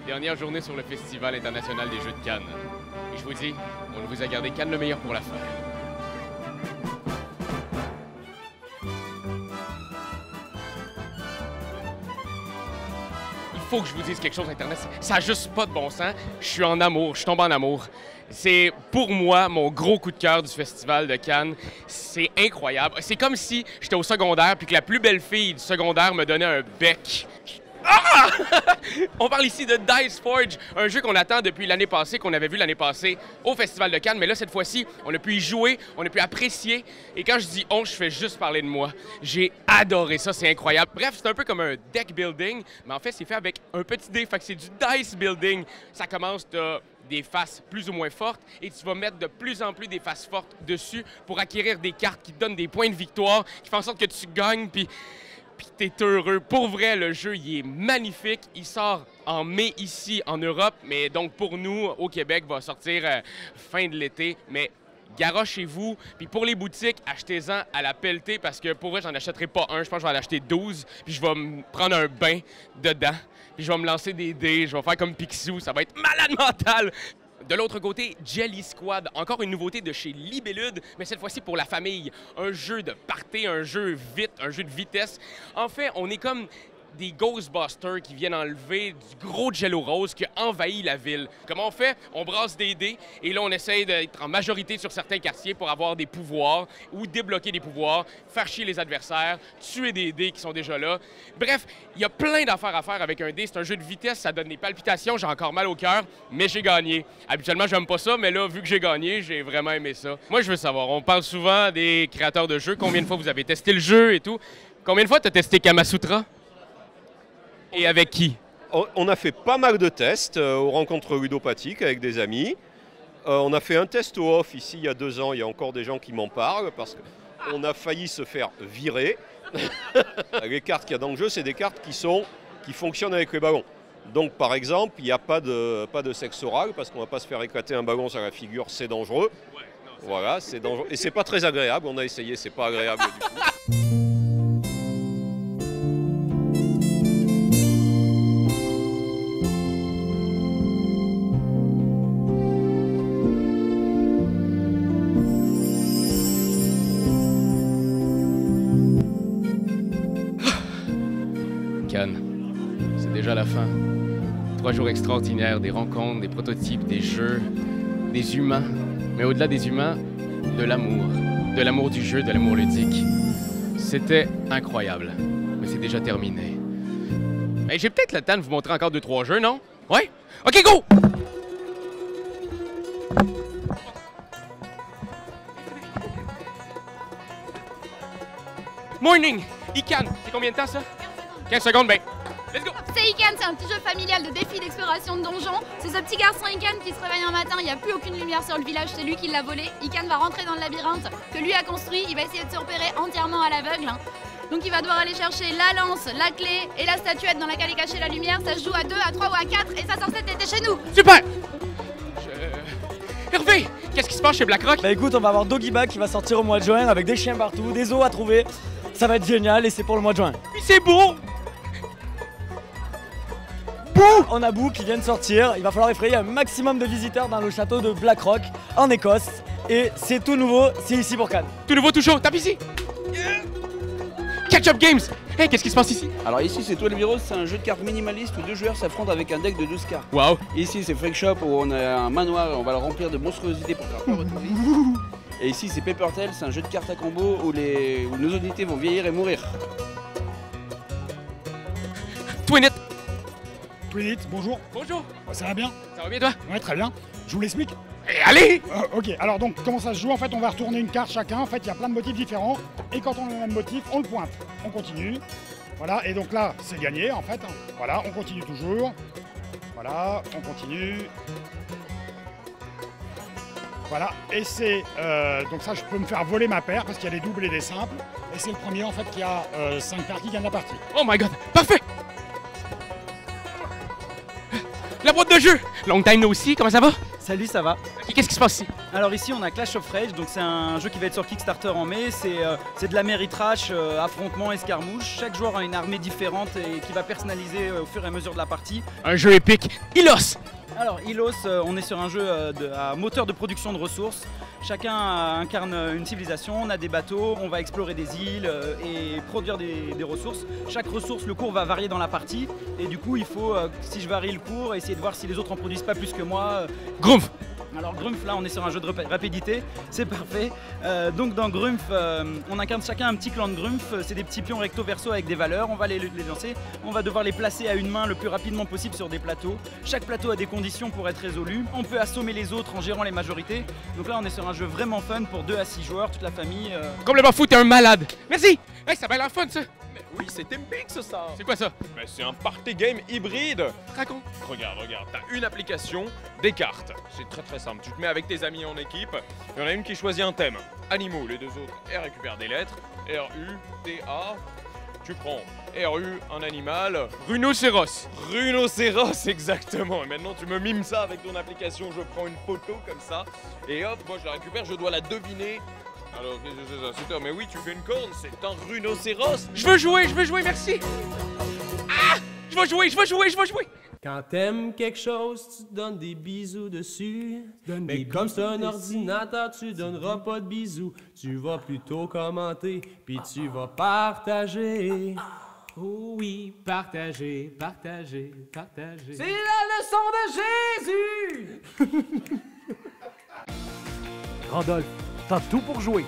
Dernière journée sur le Festival international des Jeux de Cannes. Et je vous dis, on vous a gardé Cannes le meilleur pour la fin. Il faut que je vous dise quelque chose, Internet. Ça n'a juste pas de bon sens. Je suis en amour, je tombe en amour. C'est pour moi mon gros coup de cœur du Festival de Cannes. C'est incroyable. C'est comme si j'étais au secondaire puis que la plus belle fille du secondaire me donnait un bec. Ah! On parle ici de Dice Forge, un jeu qu'on attend depuis l'année passée, qu'on avait vu l'année passée au Festival de Cannes. Mais là, cette fois-ci, on a pu y jouer, on a pu apprécier. Et quand je dis on, je fais juste parler de moi. J'ai adoré ça, c'est incroyable. Bref, c'est un peu comme un deck building, mais en fait, c'est fait avec un petit dé. Fait que c'est du dice building. Ça commence de des faces plus ou moins fortes et tu vas mettre de plus en plus des faces fortes dessus pour acquérir des cartes qui te donnent des points de victoire, qui font en sorte que tu gagnes, puis t'es heureux. Pour vrai, le jeu, il est magnifique. Il sort en mai ici, en Europe, mais donc pour nous, au Québec, va sortir fin de l'été. Mais garochez-vous. Puis pour les boutiques, achetez-en à la pelletée parce que pour vrai, j'en achèterai pas un. Je pense que je vais en acheter 12. Puis je vais me prendre un bain dedans. Puis je vais me lancer des dés. Je vais faire comme Picsou. Ça va être malade mental. De l'autre côté, Jelly Squad, encore une nouveauté de chez Libellude, mais cette fois-ci pour la famille. Un jeu de party, un jeu vite, un jeu de vitesse. En fait, on est comme des Ghostbusters qui viennent enlever du gros Jello rose qui a envahi la ville. Comment on fait? On brasse des dés et là, on essaye d'être en majorité sur certains quartiers pour avoir des pouvoirs ou débloquer des pouvoirs, faire chier les adversaires, tuer des dés qui sont déjà là. Bref, il y a plein d'affaires à faire avec un dé. C'est un jeu de vitesse, ça donne des palpitations, j'ai encore mal au cœur, mais j'ai gagné. Habituellement, j'aime pas ça, mais là, vu que j'ai gagné, j'ai vraiment aimé ça. Moi, je veux savoir, on parle souvent des créateurs de jeux. Combien de fois vous avez testé le jeu et tout? Combien de fois tu as testé Kamasutra? Et avec qui? On a fait pas mal de tests aux rencontres ludopathiques avec des amis. On a fait un test au off ici il y a 2 ans. Il y a encore des gens qui m'en parlent parce qu'on a failli se faire virer. Les cartes qu'il y a dans le jeu, c'est des cartes qui fonctionnent avec les ballons. Donc par exemple, il n'y a pas de sexe oral parce qu'on ne va pas se faire éclater un ballon sur la figure, c'est dangereux. Ouais, non, voilà, c'est dangereux. Et c'est pas très agréable, on a essayé, c'est pas agréable du tout. C'est déjà la fin. 3 jours extraordinaires, des rencontres, des prototypes, des jeux, des humains. Mais au-delà des humains, de l'amour. De l'amour du jeu, de l'amour ludique. C'était incroyable. Mais c'est déjà terminé. Mais j'ai peut-être le temps de vous montrer encore 2-3 jeux, non? Ouais? OK, go! Morning! Ican, c'est combien de temps ça? 15 secondes, ben, let's go! C'est Ican, c'est un petit jeu familial de défi d'exploration de donjons. C'est ce petit garçon Ican qui se réveille un matin, il n'y a plus aucune lumière sur le village, c'est lui qui l'a volé. Ican va rentrer dans le labyrinthe que lui a construit, il va essayer de se repérer entièrement à l'aveugle. Donc il va devoir aller chercher la lance, la clé et la statuette dans laquelle est cachée la lumière. Ça se joue à 2, à 3 ou à 4 et ça censé être chez nous. Super! Hervé, qu'est-ce qui se passe chez BlackRock? Bah écoute, on va avoir Doggyback qui va sortir au mois de juin avec des chiens partout, des os à trouver. Ça va être génial et c'est pour le mois de juin. Puis c'est beau! Boo! On a Boo qui vient de sortir. Il va falloir effrayer un maximum de visiteurs dans le château de Blackrock en Écosse. Et c'est tout nouveau, c'est ici pour Cannes. Tout nouveau, tout chaud, tape ici! Catch Up Games! Hey, qu'est-ce qui se passe ici? Alors ici c'est 12 Heroes, c'est un jeu de cartes minimaliste où 2 joueurs s'affrontent avec un deck de 12 cartes. Wow! Ici c'est Freak Shop où on a un manoir et on va le remplir de monstruosités pour faire peur votre vie. Et ici c'est Paper Tale, c'est un jeu de cartes à combo où nos unités vont vieillir et mourir. Twin It! Twin It, bonjour. Bonjour! Ça va bien? Ça va bien toi? Ouais, très bien. Je vous l'explique. Et allez! Ok, alors donc comment ça se joue? En fait, on va retourner une carte chacun. En fait, il y a plein de motifs différents. Et quand on a le même motif, on le pointe. On continue. Voilà, et donc là, c'est gagné en fait. Voilà, on continue toujours. Voilà, on continue. Voilà, et c'est... donc ça, je peux me faire voler ma paire parce qu'il y a des doubles et des simples. Et c'est le premier en fait qui a 5 cartes qui gagne la partie. Oh my god! Parfait! La boîte de jeu! Long time no see, comment ça va? Salut, ça va? Qu'est-ce qui se passe ici? Alors ici on a Clash of Rage, donc c'est un jeu qui va être sur Kickstarter en mai, c'est de la méritrash, affrontement, escarmouche. Chaque joueur a une armée différente et qui va personnaliser au fur et à mesure de la partie. Un jeu épique. Ilos! Alors Ilos, on est sur un jeu à moteur de production de ressources. Chacun incarne une civilisation, on a des bateaux, on va explorer des îles et produire des ressources. Chaque ressource, le cours va varier dans la partie et du coup il faut, si je varie le cours, essayer de voir si les autres en produisent pas plus que moi. Grumph! Alors Grumph, là on est sur un jeu de rapidité, c'est parfait. Donc dans Grumph, on incarne chacun un petit clan de Grumph, c'est des petits pions recto verso avec des valeurs, on va les lancer, on va devoir les placer à une main le plus rapidement possible sur des plateaux. Chaque plateau a des conditions pour être résolu, on peut assommer les autres en gérant les majorités. Donc là on est sur un jeu vraiment fun pour 2 à 6 joueurs, toute la famille. Complètement fou, t'es un malade! Merci! Hey, ça va l'air fun ça! Oui, c'est Tempix ça. C'est quoi ça? C'est un party game hybride. Raconte! Regarde, t'as une application, des cartes. C'est très simple. Tu te mets avec tes amis en équipe. Il y en a une qui choisit un thème. Animaux, les 2 autres, elles récupèrent des lettres. R-U-T-A. Tu prends R-U, un animal. Rhinocéros! Rhinocéros, exactement. Et maintenant, tu me mimes ça avec ton application. Je prends une photo comme ça. Et hop, moi je la récupère, je dois la deviner. Alors, qu'est-ce que c'est ça? Mais oui, tu fais une corne, c'est un rhinocéros. Je veux jouer, merci! Ah! Je veux jouer! Quand t'aimes quelque chose, tu donnes des bisous dessus. Mais comme c'est un ordinateur, tu donneras pas de bisous. Tu vas plutôt commenter, puis tu vas partager. Oh oui, partager. C'est la leçon de Jésus! Randolph, t'as tout pour jouer.